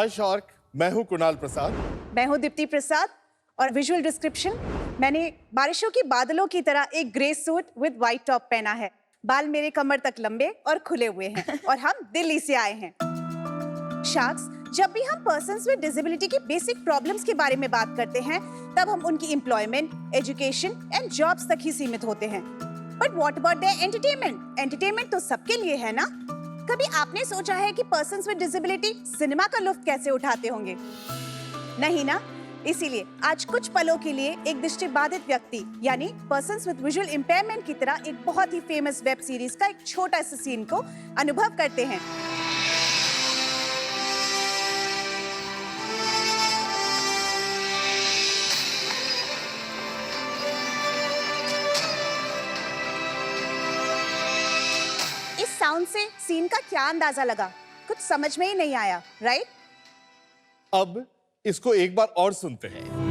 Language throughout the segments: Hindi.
हाय शार्क, मैं हूं कुणाल प्रसाद। मैं हूं दीप्ति प्रसाद और विजुअल डिस्क्रिप्शन, मैंने बारिशों के बादलों की तरह एक grey suit with white top पहना है। बाल मेरे कमर तक लंबे और खुले हुए हैं और हम दिल्ली से आए हैं। शार्क्स, जब भी हम पर्सन्स विद डिसेबिलिटी की बेसिक प्रॉब्लम्स के बारे में बात करते हैं, तब हम उनकी एम्प्लॉयमेंट, एजुकेशन एंड जॉब्स तक ही सीमित होते हैं। But what about their entertainment? Entertainment तो सबके लिए है ना। कभी आपने सोचा है कि पर्सन्स विद डिसेबिलिटी सिनेमा का लुत्फ कैसे उठाते होंगे? नहीं ना? इसीलिए आज कुछ पलों के लिए एक दृष्टिबाधित व्यक्ति यानी पर्सन्स विद विजुअल इम्पेयरमेंट की तरह एक बहुत ही फेमस वेब सीरीज का एक छोटा सा सीन को अनुभव करते हैं। इस साउंड से सीन का क्या अंदाजा लगा? कुछ समझ में ही नहीं आया, राइट? अब इसको एक बार और सुनते हैं।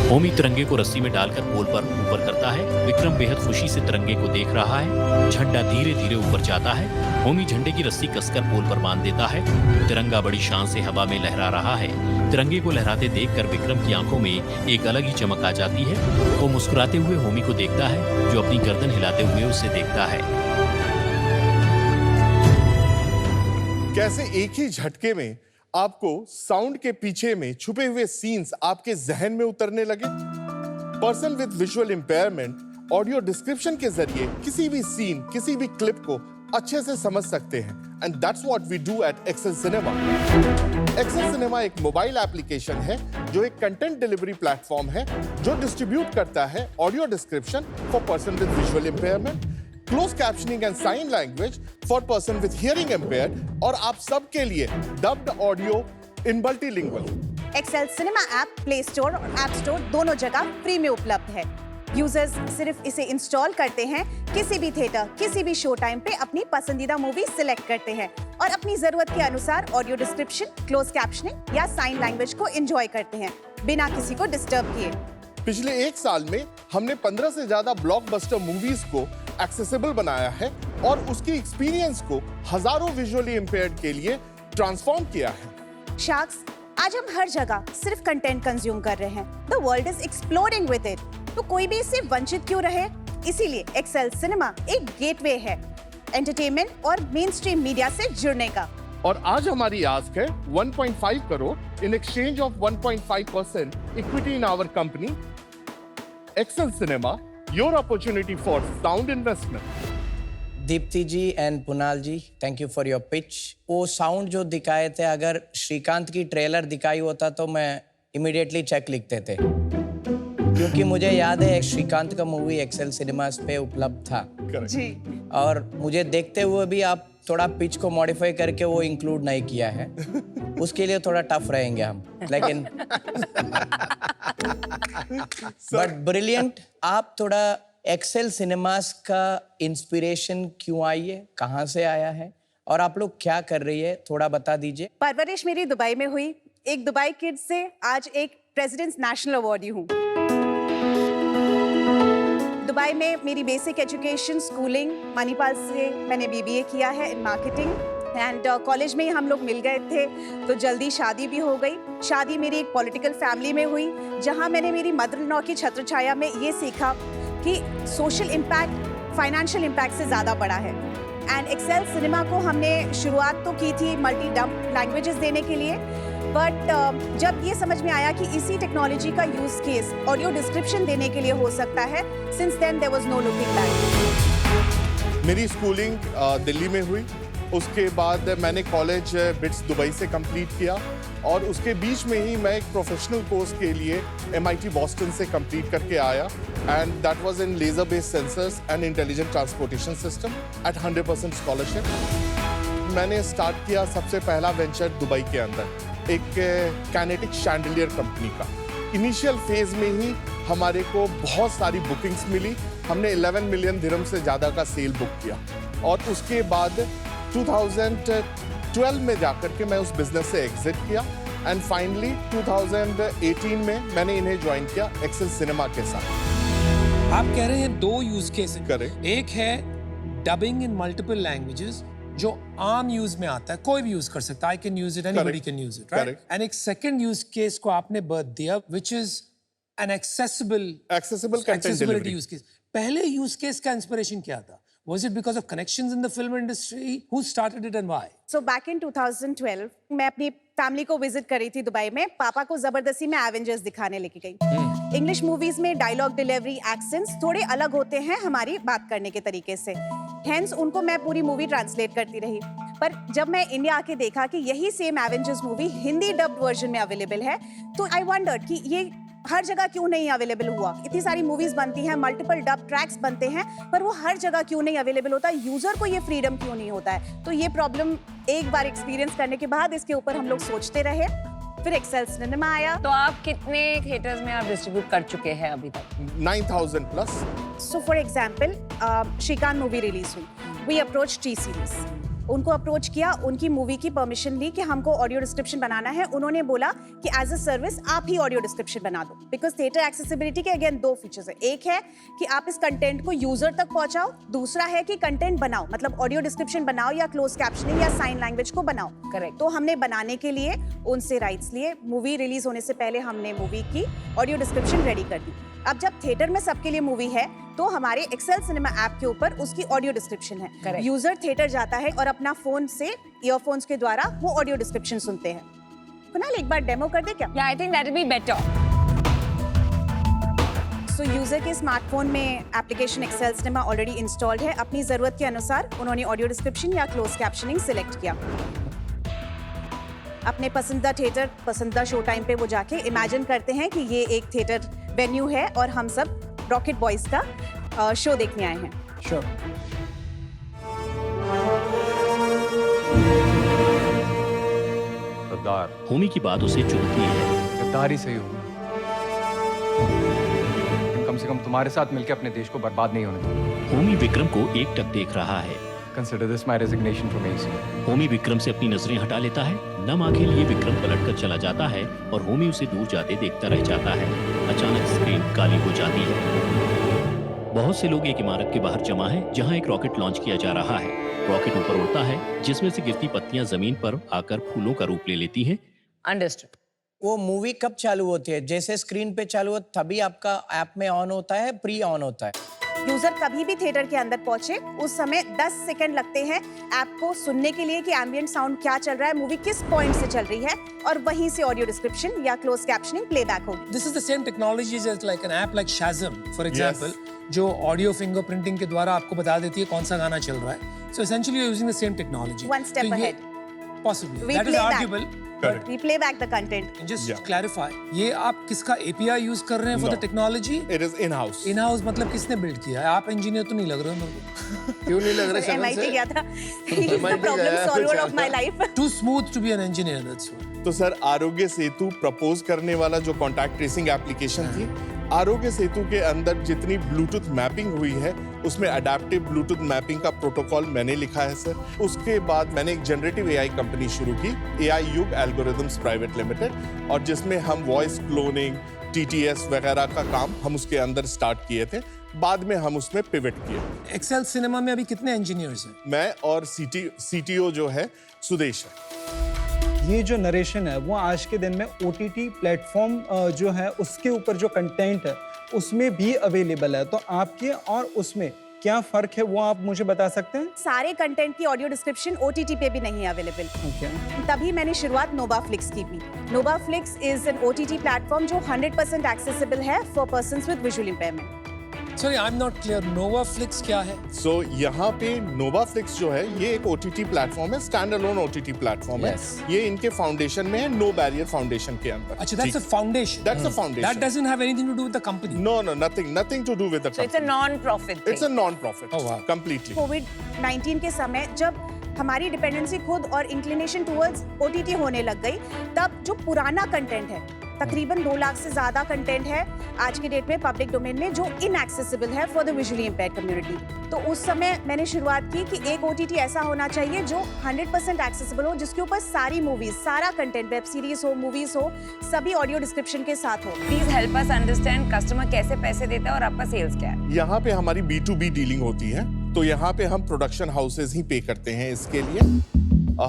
होमी तिरंगे को रस्सी में डालकर पोल पर ऊपर करता है। विक्रम बेहद खुशी से तिरंगे को देख रहा है। झंडा धीरे धीरे ऊपर जाता है। होमी झंडे की रस्सी कसकर पोल पर बांध देता है। तिरंगा बड़ी शान से हवा में लहरा रहा है। तिरंगे को लहराते देखकर विक्रम की आंखों में एक अलग ही चमक आ जाती है। वो मुस्कुराते हुए होमी को देखता है, जो अपनी गर्दन हिलाते हुए उसे देखता है। कैसे एक ही झटके में आपको साउंड के पीछे में छुपे हुए सीन्स आपके जहन में उतरने लगे। Person with visual impairment audio description के जरिए किसी भी सीन, किसी भी क्लिप को अच्छे से समझ सकते हैं। And that's what we do at Excel cinema. Excel cinema एक मोबाइल एप्लीकेशन है जो एक कंटेंट डिलीवरी प्लेटफॉर्म है जो डिस्ट्रीब्यूट करता है audio description for person with visual impairment, close captioning and sign language for person with hearing impaired और आप सबके लिए dubbed audio in multilingual. Excel cinema app play store और ऐप स्टोर दोनों जगह फ्री में उपलब्ध है। यूजर्स सिर्फ इसे इंस्टॉल करते हैं, किसी भी थिएटर, किसी भी शो टाइम पे अपनी पसंदीदा मूवी सिलेक्ट करते हैं और अपनी जरूरत के अनुसार ऑडियो डिस्क्रिप्शन, क्लोज कैप्शनिंग या साइन लैंग्वेज को एंजॉय करते हैं बिना किसी को डिस्टर्ब किए। पिछले एक साल में हमने 15 से ज्यादा ब्लॉकबस्टर मूवीज को एक्सेसिबल बनाया है और उसकी एक्सपीरियंस को हजारों विजुअली इम्पेयर्ड के लिए ट्रांसफॉर्म किया है। शार्क्स, आज हम हर जगह सिर्फ कंटेंट कंज्यूम कर रहे हैं। The world is exploding with it, तो कोई भी इससे वंचित क्यों रहे? इसीलिए एक्सेल सिनेमा एक गेटवे है एंटरटेनमेंट और मेन स्ट्रीम मीडिया से जुड़ने का। और आज हमारी आस्क है 1.5 crore in exchange of 1.5% equity in our company Excel cinema, your opportunity for sound investment. Deepti ji and Kunal ji, thank you for your pitch. वो साउंड जो दिखाए थे, अगर श्रीकांत की ट्रेलर दिखाई होता तो मैं इमीडिएटली चेक लिखते थे, क्योंकि मुझे याद है श्रीकांत का मूवी एक्सेल सिनेमास पे उपलब्ध था जी। और मुझे देखते हुए भी आप थोड़ा पिच को मॉडिफाई करके वो इंक्लूड नहीं किया है। उसके लिए थोड़ा टफ रहेंगे हम, लेकिन बट ब्रिलियंट। आप थोड़ा एक्सेल सिनेमास का इंस्पिरेशन क्यों आई है, कहाँ से आया है और आप लोग क्या कर रही है, थोड़ा बता दीजिए। परवरिश मेरी दुबई में हुई। एक दुबई किड से आज एक प्रेसिडेंट्स नेशनल अवार्डी हूँ। दुबई में मेरी बेसिक एजुकेशन, स्कूलिंग मणिपाल से मैंने बीबीए किया है इन मार्केटिंग एंड कॉलेज में ही हम लोग मिल गए थे, तो जल्दी शादी भी हो गई। शादी मेरी एक पॉलिटिकल फैमिली में हुई, जहां मैंने मेरी मदर इन लॉ की छत्रछाया में ये सीखा कि सोशल इम्पैक्ट फाइनेंशियल इम्पैक्ट से ज़्यादा बड़ा है। एंड एक्सेल सिनेमा को हमने शुरुआत तो की थी मल्टी डब लैंग्वेजेस देने के लिए, बट जब ये समझ में आया कि इसी टेक्नोलॉजी का यूज केस ऑडियो डिस्क्रिप्शन देने के लिए हो सकता है, since then there was no looking back. मेरी स्कूलिंग दिल्ली में हुई, उसके बाद मैंने कॉलेज बिट्स दुबई से कंप्लीट किया और उसके बीच में ही मैं एक प्रोफेशनल कोर्स के लिए MIT बॉस्टन से कंप्लीट करके आया and that was in laser based sensors and intelligent transportation system at 100% scholarship. मैंने स्टार्ट किया सबसे पहला वेंचर दुबई के अंदर एक कैनेटिक शैंडलियर कंपनी का। इनिशियल फेज में ही हमारे को बहुत सारी बुकिंग्स मिली। हमने 11 मिलियन दिरहम से ज़्यादा का सेल बुक किया और उसके बाद 2012 में जाकर के मैं उस बिजनेस से एग्जिट किया एंड फाइनली 2018 में मैंने इन्हें ज्वाइन किया एक्सेल सिनेमा के साथ। आप कह रहे हैं दो यूज केस करेक्ट। एक है डबिंग इन मल्टीपल लैंग्वेजेस जो आम यूज में आता है, कोई भी यूज कर सकता है, I can use it, anybody can use it, right? Correct. And एक सेकंड यूज केस को आपने बर्थ दिया, which is an accessible content delivery. Use case. पहले यूज केस का इंस्पिरेशन क्या था? Was it because of connections in the film industry? Who started it and why? So back in 2012 मैं अपनी फैमिली को विजिट कर रही थी दुबई में। पापा को जबरदस्ती में एवेंजर्स दिखाने लेके गई। इंग्लिश मूवीज में डायलॉग डिलीवरी, एक्सेंट्स थोड़े अलग होते हैं हमारी बात करने के तरीके से। हेंस उनको मैं पूरी मूवी ट्रांसलेट करती रही। पर जब मैं इंडिया आके देखा कि यही same Avengers movie Hindi dubbed version में अवेलेबल है, तो आई वंडर्ड कि ये हर जगह क्यों नहीं अवेलेबल हुआ। इतनी सारी मूवीज बनती हैं, मल्टीपल डब ट्रैक्स बनते हैं, पर वो हर जगह क्यों नहीं अवेलेबल होता, यूजर को ये फ्रीडम क्यों नहीं होता है। तो ये प्रॉब्लम एक बार एक्सपीरियंस करने के बाद इसके ऊपर हम लोग सोचते रहे। फिर एक्सेल सिनेमा आया। तो आप कितने थिएटर्स में आप डिस्ट्रीब्यूट कर चुके हैं अभी तक? 9,000 plus. So for example Srikanth movie release हुई, वी अप्रोच टी सीरीज, उनको अप्रोच किया, उनकी मूवी की परमिशन ली कि हमको ऑडियो डिस्क्रिप्शन बनाना है। उन्होंने बोला कि एज अ सर्विस आप ही ऑडियो डिस्क्रिप्शन बना दो, बिकॉज थिएटर एक्सेसिबिलिटी के अगेन 2 फीचर्स है। एक है कि आप इस कंटेंट को यूजर तक पहुंचाओ, दूसरा है कि कंटेंट बनाओ, मतलब ऑडियो डिस्क्रिप्शन बनाओ या क्लोज कैप्शनिंग या साइन लैंग्वेज को बनाओ। Correct. तो हमने बनाने के लिए उनसे राइट्स लिए। मूवी रिलीज होने से पहले हमने मूवी की ऑडियो डिस्क्रिप्शन रेडी कर दी। अब जब थिएटर में सबके लिए मूवी है, तो हमारे एक्सेल सिनेमा ऐप के ऊपर उसकी ऑडियो डिस्क्रिप्शन है। Correct. यूजर थिएटर जाता है और अपना फोन से ईयरफोन्स के द्वारा वो ऑडियो डिस्क्रिप्शन सुनते हैं। कुणाल एक बार डेमो कर दे क्या? या I think that will be better. So user के स्मार्टफोन में application XL Cinema already installed है। अपनी जरूरत के अनुसार उन्होंने ऑडियो डिस्क्रिप्शन या क्लोज कैप्शनिंग सिलेक्ट किया। अपने पसंदीदा थिएटर, पसंदीदा शो टाइम पे वो जाके इमेजिन करते हैं कि ये एक थिएटर वेन्यू है और हम सब रॉकेट बॉयज का शो देखने आए हैं। Sure. गद्दार, होमी की बात उसे चुभती है। गद्दार ही सही हो। कम से कम तुम्हारे साथ मिलकर अपने देश को बर्बाद नहीं होने दो। होमी विक्रम को एकटक देख रहा है। Consider this my resignation from AC. Homi Vikram से अपनी नजरें हटा लेता है। नम आंखें लिए विक्रम पलटकर चला जाता है और होमी उसे दूर जाते देखता रह जाता है। अचानक स्क्रीन काली हो जाती है। बहुत से लोग एक इमारत के बाहर जमा हैं, जहां एक रॉकेट लॉन्च किया जा रहा है। रॉकेट ऊपर उड़ता है, जिसमें से गिरती पत्तियां जमीन पर आकर फूलों का रूप ले लेती हैं। अंडरस्टूड। वो मूवी कब चालू होती है? जैसे स्क्रीन पे चालू हो तभी आपका ऐप में ऑन होता है, प्री ऑन होता है? यूजर कभी भी थिएटर के अंदर पहुंचे, उस समय 10 सेकंड लगते हैं ऐप को सुनने के लिए कि एम्बिएंट साउंड क्या चल रहा है, मूवी किस पॉइंट से चल रही है, और वहीं से ऑडियो डिस्क्रिप्शन या क्लोज कैप्शनिंग प्लेबैक होगी। This is the same technology as like an app like Shazam, for example, जो ऑडियो फिंगरप्रिंटिंग के द्वारा आपको बता देती है कौन सा गाना चल रहा है। So essentially you're using the same technology. One step तो ये- ahead. Possibly. We That is play back. arguable. Correct. We play back the content. And just Yeah. clarify, ये आप किसका API यूज कर रहे हैं for No. the technology? It is in-house. In house मतलब किसने बिल्ड किया है? आप इंजीनियर तो नहीं लग रहे हो मेरे को। क्यों नहीं लग रहा शक्ल MIT से? गया था। He's the MIT problem गया, solver अच्छा। of my life. Too smooth to be an engineer, that's why. तो सर आरोग्य सेतु प्रपोज करने वाला जो कॉन्टैक्ट ट्रेसिंग एप्लीकेशन थी, आरोग्य सेतु के अंदर जितनी ब्लूटूथ मैपिंग हुई है, उसमें अडेप्टिव ब्लूटूथ मैपिंग का प्रोटोकॉल मैंने लिखा है सर। उसके बाद मैंने एक जनरेटिव एआई कंपनी शुरू की, एआई युग एल्गोरिथम्स प्राइवेट लिमिटेड, और जिसमें हम वॉइस क्लोनिंग, टीटीएस वगैरह का काम हम उसके अंदर स्टार्ट किए थे। बाद में हम उसमें पिवट किए। एक्सेल सिनेमा में अभी कितने इंजीनियर्स हैं? मैं और सीटीओ जो है सुदेश है। ये जो नरेशन है वो आज के दिन में OTT प्लेटफॉर्म जो है उसके ऊपर जो कंटेंट है उसमें भी अवेलेबल है। तो आपके और उसमें क्या फर्क है वो आप मुझे बता सकते हैं? सारे कंटेंट की ऑडियो डिस्क्रिप्शन OTT पे भी नहीं अवेलेबल। तभी मैंने शुरुआत नोवाफ्लिक्स की भी। नोवाफ्लिक्स इज एन OTT प्लेटफॉर्म जो 100% एक्सेसिबल है for persons with visual impairment. Sorry, I'm not clear. NovaFlix क्या है? सो यहाँ पे नोवाफ्लिक्स जो है ये एक OTT प्लेटफॉर्म है, stand alone OTT platform Yes. है। ये इनके फाउंडेशन में है, नो बैरियर फाउंडेशन के अंदर। अच्छा, that's a foundation. That's a foundation. That doesn't have anything to do with the company. No, nothing to do with the So it's a company. non-profit thing. It's a non-profit. Oh, wow. Completely. कोविड-19 के समय जब हमारी डिपेंडेंसी खुद और इंक्लिनेशन टुवर्ड्स OTT होने लग गई, तब जो पुराना कंटेंट है, तकरीबन 2 लाख से ज्यादा कंटेंट है आज के डेट में पब्लिक डोमेन में जो इनएक्सेसिबल है for the visually impaired community. तो उस समय मैंने शुरुआत की कि एक OTT ऐसा होना चाहिए जो 100% एक्सेसिबल हो, जिसके ऊपर सारी मूवीज, सारा कंटेंट, वेब सीरीज हो, मूवीज हो, सभी ऑडियो डिस्क्रिप्शन के साथ हो। Please help us understand customer कैसे पैसे देता है और आपका सेल्स क्या है? यहाँ पे हमारी B2B डीलिंग होती है। तो यहाँ पे हम प्रोडक्शन हाउसेज ही पे करते हैं इसके लिए।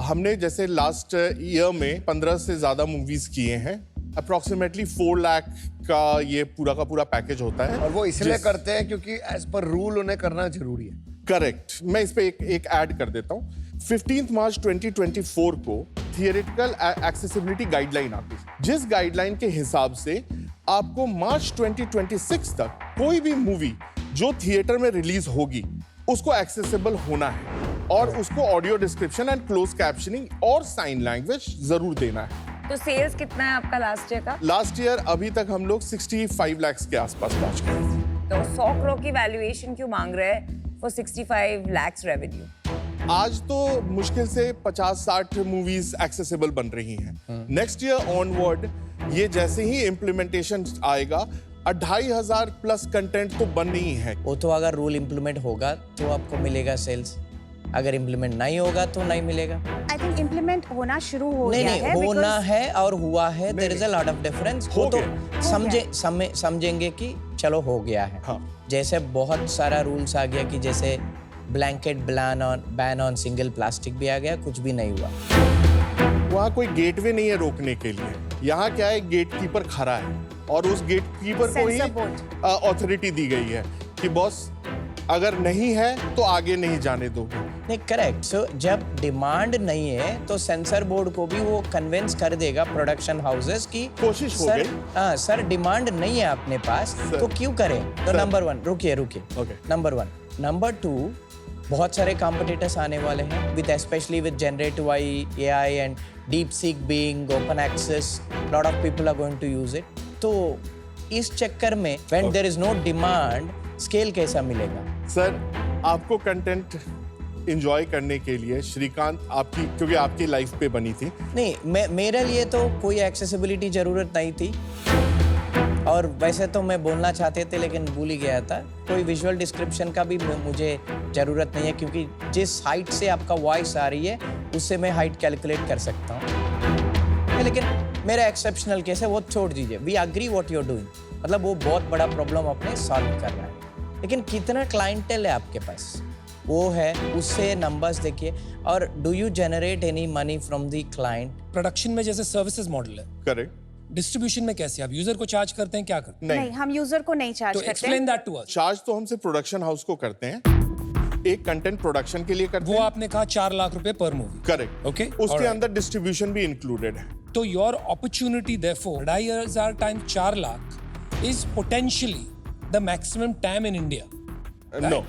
हमने जैसे लास्ट ईयर में 15 से ज़्यादा मूवीज किए हैं। अप्रॉक्सीमेटली 4 लाख का ये पूरा का पूरा पैकेज होता है। और वो इसलिए करते हैं क्योंकि एज पर रूल उन्हें करना जरूरी है। करेक्ट। मैं इस पे एक ऐड कर देता हूँ। 15 मार्च 2024 को थियरेटिकल एक्सेसिबिलिटी गाइडलाइन आती है, जिस गाइडलाइन के हिसाब से आपको मार्च 2026 तक कोई भी मूवी जो थिएटर में रिलीज होगी उसको एक्सेसिबल होना है और उसको audio description and close captioning और साइन लैंग्वेज जरूर देना है। तो सेल्स कितना है आपका लास्ट ईयर का? लास्ट ईयर अभी तक हम लोग 65 लाख के आसपास पहुंच गए। तो 100 करोड़ की वैल्यूएशन क्यों मांग रहे हैं फॉर 65 लाख रेवेन्यू? आज तो मुश्किल से 50-60 मूवीज एक्सेसिबल बन रही हैं। नेक्स्ट ईयर ऑनवर्ड ये जैसे ही इम्प्लीमेंटेशन आएगा 2500 प्लस कंटेंट तो बन रही है। वो तो अगर रूल इम्प्लीमेंट होगा तो आपको मिलेगा सेल्स, अगर इम्प्लीमेंट नहीं होगा तो नहीं मिलेगा। आई थिंक इम्प्लीमेंट होना शुरू हो नहीं गया नहीं है होना because- है और हुआ है, there is a lot of difference. वो तो समझेंगे कि चलो हो गया है। हाँ। जैसे बहुत सारा रूल्स आ गया कि जैसे blanket ban on single plastic भी आ गया, कुछ भी नहीं हुआ। वहाँ कोई गेटवे नहीं है रोकने के लिए। यहाँ क्या है, गेट कीपर खड़ा है और उस गेट कीपर को ही Censor board। अथॉरिटी दी गई है कि बॉस अगर नहीं है तो आगे नहीं जाने दो। नहीं करेक्ट। सो जब डिमांड नहीं है तो सेंसर बोर्ड को भी वो कन्विंस कर देगा प्रोडक्शन हाउसेस की कोशिश हो सर, गई। हाँ सर डिमांड नहीं है अपने पास तो क्यों करें। तो सर। नंबर 1 रुकिए Okay। नंबर 1। नंबर 2 बहुत सारे कॉम्पिटिटर्स आने वाले हैं with specially with generative AI and DeepSeek being open access, lot of people are going to use it. तो इस चक्कर में when there is no demand scale कैसा मिलेगा? सर आपको कंटेंट एंजॉय करने के लिए श्रीकांत आपकी, क्योंकि आपकी लाइफ पे बनी थी। नहीं मेरे लिए तो कोई एक्सेसिबिलिटी जरूरत नहीं थी और वैसे तो मैं बोलना चाहते थे लेकिन भूल ही गया था। कोई विजुअल डिस्क्रिप्शन का भी मुझे ज़रूरत नहीं है क्योंकि जिस हाइट से आपका वॉइस आ रही है उससे मैं हाइट कैलकुलेट कर सकता हूँ। लेकिन मेरा एक्सेप्शनल केस है, वो छोड़ दीजिए। We agree what you are doing, मतलब वो बहुत बड़ा प्रॉब्लम अपने सॉल्व कर रहा है। लेकिन कितना क्लाइंटेल है आपके पास, वो है, उससे नंबर्स देखिए। और do you generate any money from the client? Production में जैसे सर्विसेज मॉडल है, करेक्ट। डिस्ट्रीब्यूशन में कैसे आप यूजर को चार्ज करते हैं, क्या करते हैं? नहीं, हम यूजर को नहीं चार्ज तो करते। Explain that to us. Charge तो हम सिर्फ प्रोडक्शन हाउस को करते हैं, एक कंटेंट प्रोडक्शन के लिए करते वो हैं। आपने कहा 4 लाख रुपए पर मूवी। करेक्ट। Okay, उसके alright। अंदर डिस्ट्रीब्यूशन भी इंक्लूडेड है। तो your opportunity therefore 2500 times 4 lakh is potentially the maximum time in India. No,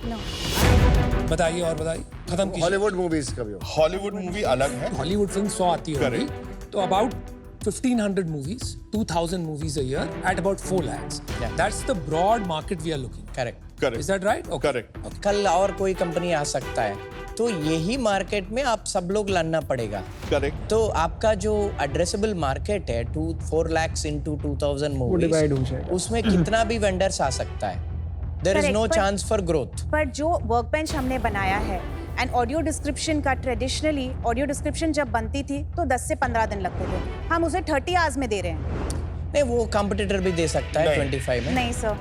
बताइए और बताइए, खत्म कीजिए। हॉलीवुड मूवीज का भी हो। हॉलीवुड मूवी अलग है। हॉलीवुड फिल्म 100 आती होगी, Correct। तो about 1500 movies, 2000 movies a year at about 4 lakhs. Yeah. That's the broad market we are looking. Correct. Correct. Is that right? Okay. Correct. कल और कोई कंपनी आ सकता है, तो यही मार्केट में आप सब लोग लड़ना पड़ेगा। करेक्ट। तो आपका जो एड्रेसेबल मार्केट है 4 lakhs into 2000 वो डिवाइड हो मूवीज, जाएगा। उसमें कितना भी वेंडर्स आ सकता है। There is Correct, no but- chance for growth. पर जो वर्क बेंच हमने बनाया है एंड ऑडियो डिस्क्रिप्शन का, ट्रेडिशनली ऑडियो डिस्क्रिप्शन जब बनती थी तो 10 से 15 दिन लगते थे, हम उसे 30 आवर्स में दे रहे हैं। नहीं वो कंपटीटर भी दे सकता है नहीं। 25 में। नहीं सर,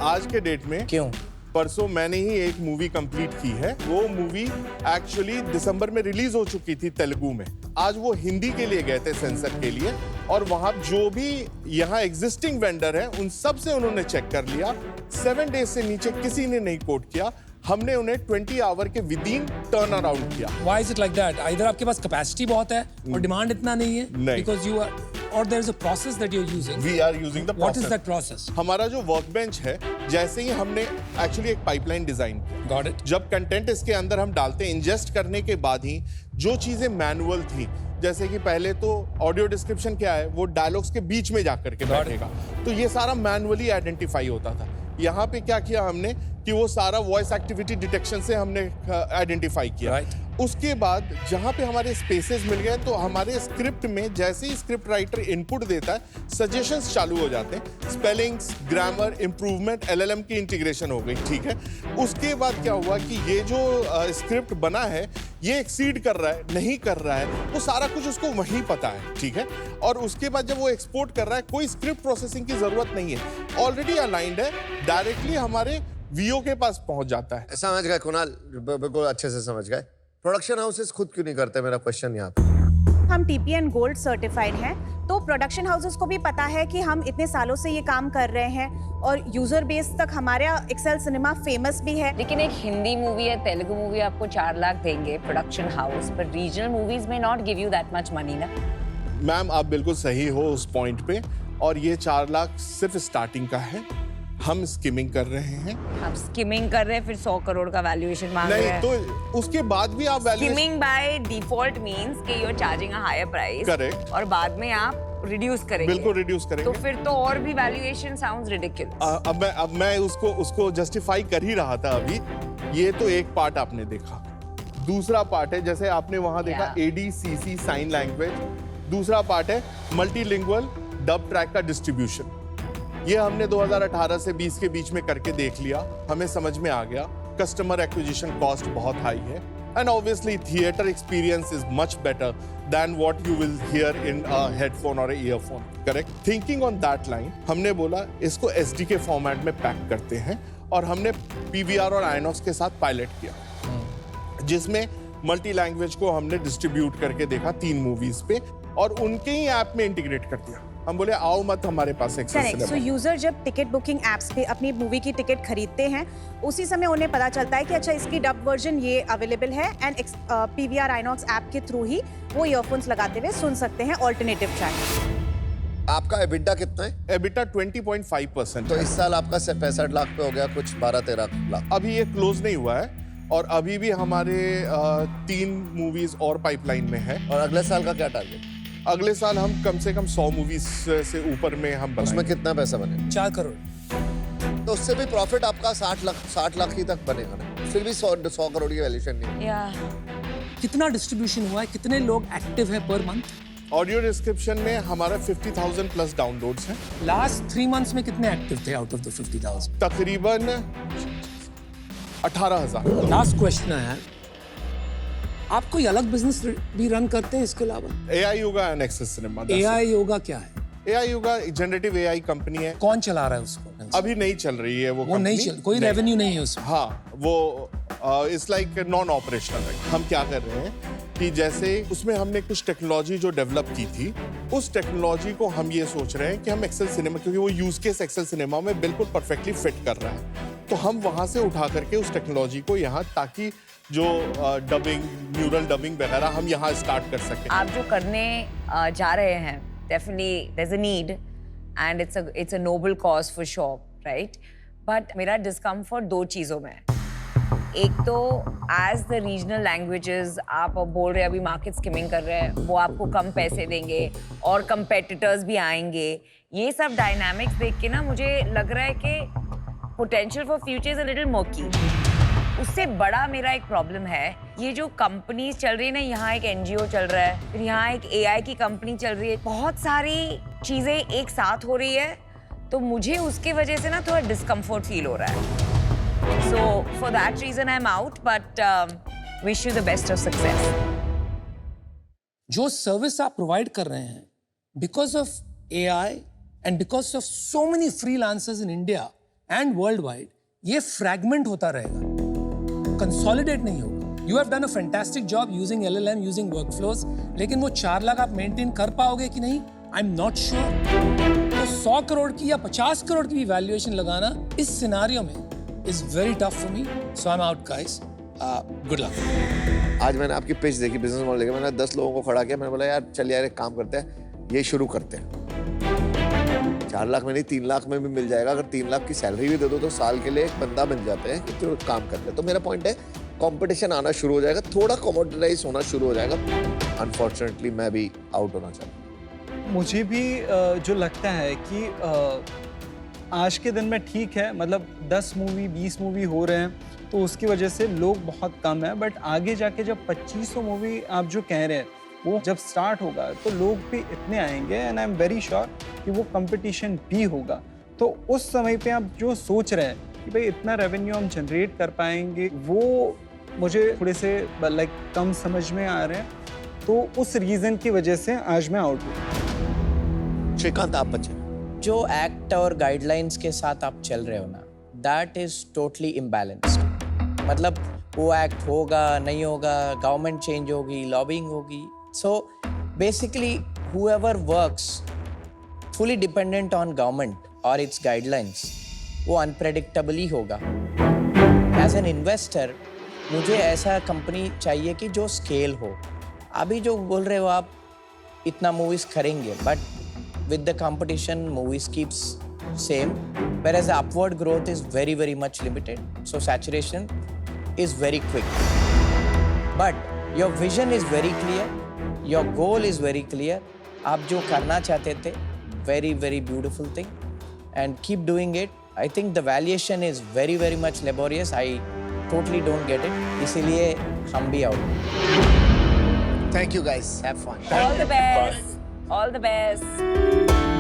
आज के डेट में क्यों? परसों मैंने ही एक मूवी कंप्लीट की है। वो मूवी एक्चुअली दिसंबर में रिलीज हो चुकी थी तेलुगु में। आज वो हिंदी के लिए गए थे सेंसर के लिए और वहां जो भी यहाँ एग्जिस्टिंग वेंडर हैं उन सब से उन्होंने चेक कर लिया। 7 डेज से नीचे किसी ने नहीं कोट किया। हमने उन्हें 20 आवर के विदिन टर्न अराउंड किया। Why is it like that? Either आपके पास कैपेसिटी बहुत है और डिमांड इतना नहीं है, नहीं। because you are, or there is a process that you're using. We are using the What is that process? हमारा जो वर्क बेंच है, जैसे ही हमने एक्चुअली एक पाइपलाइन डिजाइन किया। Got it? जब कंटेंट इसके अंदर हम डालते हैं, इंजेस्ट करने के बाद ही जो चीजें मैनुअल थी, जैसे कि पहले तो ऑडियो डिस्क्रिप्शन क्या है, वो डायलॉग्स के बीच में जाकर के Got it. बैठेगा, तो ये सारा मैनुअली आइडेंटिफाई होता था। यहाँ पे क्या किया हमने कि वो सारा वॉइस एक्टिविटी डिटेक्शन से हमने आइडेंटिफाई किया। Right. उसके बाद जहाँ पे हमारे स्पेसेस मिल गए तो हमारे स्क्रिप्ट में जैसे ही स्क्रिप्ट राइटर इनपुट देता है, सजेशंस चालू हो जाते हैं। स्पेलिंग्स, ग्रामर, इम्प्रूवमेंट, LLM की इंटीग्रेशन हो गई। ठीक है, उसके बाद क्या हुआ कि ये जो स्क्रिप्ट बना है ये एक्सीड कर रहा है, नहीं कर रहा है, वो सारा कुछ उसको वहीं पता है। ठीक है, और उसके बाद जब वो एक्सपोर्ट कर रहा है, कोई स्क्रिप्ट प्रोसेसिंग की जरूरत नहीं है, ऑलरेडी अलाइंड है, डायरेक्टली हमारे वीओ के पास पहुंच जाता है। समझ गए कुणाल, बिल्कुल अच्छे से समझ गए। प्रोडक्शन हाउसेस खुद क्यों नहीं करते, मेरा क्वेश्चन यहाँ पे। हम TPN गोल्ड सर्टिफाइड हैं, तो प्रोडक्शन हाउसेस को भी पता है कि हम इतने सालों से ये काम कर रहे हैं और यूजर बेस तक हमारा एक्सेल सिनेमा फेमस भी है। लेकिन एक हिंदी मूवी या तेलुगु मूवी आपको 4 लाख देंगे प्रोडक्शन हाउस, पर रीजनल मूवीज में not give you that much money ना। मैम आप बिल्कुल सही हो उस पॉइंट पे, और ये 4 लाख सिर्फ स्टार्टिंग का है। हम स्किमिंग कर रहे हैं। आप स्किमिंग कर रहे हैं, फिर 100 करोड़ का वैल्यूएशन मांग रहे नहीं हैं। तो उसके बाद भी आप valuation skimming by default means कि you are charging a higher price. Correct. और बाद में आप रिड्यूस करेंगे। बिल्कुल रिड्यूस करेंगे। तो फिर तो और भी वैल्यूएशन साउंड्स रिडिकुलस। अब मैं उसको जस्टिफाई कर ही रहा था अभी। ये तो एक पार्ट आपने देखा, दूसरा पार्ट है जैसे आपने वहां देखा ADCC साइन लैंग्वेज, दूसरा पार्ट है मल्टीलिंगुअल डब ट्रैक का डिस्ट्रीब्यूशन। ये हमने 2018 से 20 के बीच में करके देख लिया, हमें समझ में आ गया कस्टमर एक्विजिशन कॉस्ट बहुत हाई है, and obviously theatre experience is much better than what you will hear in a headphone or earphone. Correct. Thinking on that line हमने बोला इसको SDK फॉर्मेट में पैक करते हैं, और हमने PVR और आइनॉक्स के साथ पायलट किया, जिसमें मल्टी लैंग्वेज को हमने डिस्ट्रीब्यूट करके देखा 3 मूवीज पे, और उनके ही ऐप में इंटीग्रेट कर दिया। हम बोले आओ मत हमारे पास एक्सेस करेक्ट। सो यूजर जब टिकट बुकिंग एप्स पे अपनी मूवी की टिकट खरीदते हैं, उसी समय उन्हें पता चलता है कि अच्छा इसकी डब वर्जन ये अवेलेबल है, एंड PVR आइनॉक्स ऐप के थ्रू ही वो ईयरफोन्स लगाते हुए सुन सकते हैं ऑल्टरनेटिव ट्रैक। आपका एबिटा कितना है? एबिटा 20.5%। तो इस साल आपका 65 लाख पे हो गया, कुछ 12-13 लाख। अभी ये क्लोज नहीं हुआ है, और अभी भी हमारे 3 मूवीज और पाइपलाइन में है। और अगले साल का क्या टारगेट? अगले साल हम कम से कम 100 मूवीज से ऊपर में हम उसमें बनाएंगे। कितना पैसा बनेगा? 4 करोड़। तो उससे भी प्रॉफिट आपका 60 लाख ही तक बनेगा ना, फिर भी 100 करोड़ की वैल्यूएशन नहीं है। या कितना डिस्ट्रीब्यूशन हुआ है, कितने लोग एक्टिव है पर मंथ? ऑडियो डिस्क्रिप्शन में हमारा 50,000 प्लस डाउनलोड्स हैं। लास्ट 3 मंथ्स में कितने एक्टिव थे आउट ऑफ द 50,000? तकरीबन 18,000। लास्ट क्वेश्चन है, आप कोई अलग बिजनेस भी रन करते हैं इसके अलावा? AI Yoga and Access Cinema. AI Yoga क्या है? AI Yoga generative AI company है। कौन चला रहा है उसको? अभी नहीं चल रही है वो नहीं company। चल, कोई रेवेन्यू नहीं है उसमें। हाँ, वो इट्स लाइक नॉन ऑपरेशनल है। हम क्या कर रहे हैं कि जैसे उसमें हमने कुछ टेक्नोलॉजी जो डेवलप की थी, उस टेक्नोलॉजी को हम ये सोच रहे हैं कि हम एक्सेल सिनेमा, क्योंकि वो यूज केस एक्सेल सिनेमा में बिल्कुल परफेक्टली फिट कर रहा है, तो हम वहां से उठा करके उस टेक्नोलॉजी को यहाँ, ताकि जो डबिंग, न्यूरल डबिंग वगैरह हम यहाँ स्टार्ट कर सकें। आप जो करने जा रहे हैं, definitely there is a need and it's a noble cause for sure, right? But मेरा डिस्कम्फर्ट 2 चीज़ों में है। एक तो एज द रीजनल लैंग्वेजेस, आप बोल रहे हैं अभी मार्केट स्किमिंग कर रहे हैं, वो आपको कम पैसे देंगे और कंपेटिटर्स भी आएंगे। ये सब डायनामिक्स देख के ना मुझे लग रहा है कि potential for future is a little murky. उससे बड़ा मेरा एक प्रॉब्लम है, ये जो कंपनीज चल रही है ना, यहाँ एक NGO चल रहा है, फिर यहाँ एक AI की कंपनी चल रही है, बहुत सारी चीजें एक साथ हो रही है, तो मुझे उसके वजह से ना थोड़ा डिस्कम्फर्ट फील हो रहा है। So for that reason I'm out, but wish you the best of success. जो सर्विस आप प्रोवाइड कर रहे हैं, because of AI and because of so many freelancers in India and world wide, ये फ्रैगमेंट होता रहेगा, कंसोलिडेट नहीं होगा। You have done a fantastic job using LLM, using workflows, लेकिन वो 4 लाख आप मेंटेन कर पाओगे कि नहीं, आई एम नॉट श्योर। तो 100 करोड़ की या 50 करोड़ की भी वैल्यूएशन लगाना इस सिनारियो में is very tough for me, so I'm out, guys. Good luck. आज मैंने आपकी पिच देखी, बिजनेस मॉडल देखा, मैंने 10 लोगों को खड़ा किया, मैंने बोला यार चल यार एक काम करते हैं, ये शुरू करते हैं। 4 लाख में नहीं, 3 लाख में भी मिल जाएगा। अगर 3 लाख की सैलरी भी दे दो तो साल के लिए एक बंदा बन जाते हैं कि जो काम करते हैं। तो मेरा पॉइंट है, कंपटीशन आना शुरू हो जाएगा, थोड़ा कमोडिटाइज होना शुरू हो जाएगा। अनफॉर्चुनेटली मैं भी आउट होना चाहता हूँ। मुझे भी जो लगता है कि आज के दिन में ठीक है, मतलब 10 मूवी 20 मूवी हो रहे हैं, तो उसकी वजह से लोग बहुत कम है, बट आगे जाके जब 2500 मूवी आप जो कह रहे हैं, वो जब स्टार्ट होगा तो लोग भी इतने आएंगे, and I am very sure कि वो कंपटीशन भी होगा। तो उस समय पे आप जो सोच रहे हैं कि भाई इतना रेवेन्यू हम जनरेट कर पाएंगे, वो मुझे थोड़े से लाइक कम समझ में आ रहे हैं, तो उस रीज़न की वजह से आज मैं आउट हूँ। श्रीकांत, आप बचे। जो एक्ट और गाइडलाइंस के साथ आप चल रहे हो ना, दैट इज टोटली इम्बैलेंस्ड. मतलब वो एक्ट होगा नहीं होगा, गवर्नमेंट चेंज होगी, लॉबिंग होगी. So basically whoever works fully dependent on government or its guidelines, वो अनप्रेडिक्टेबल ही होगा. एज एन इन्वेस्टर मुझे ऐसा कंपनी चाहिए कि जो स्केल हो. अभी जो बोल रहे हो आप इतना मूवीज करेंगे, but with the competition movies keeps same, whereas the upward growth is very very much limited, so saturation is very quick. But your vision is very clear, your goal is very clear. आप जो करना चाहते थे, very very beautiful thing, and keep doing it. I think the valuation is very very much laborious. I totally don't get it. इसीलिए हम भी out. Thank you guys. Have fun. All the best. All the best.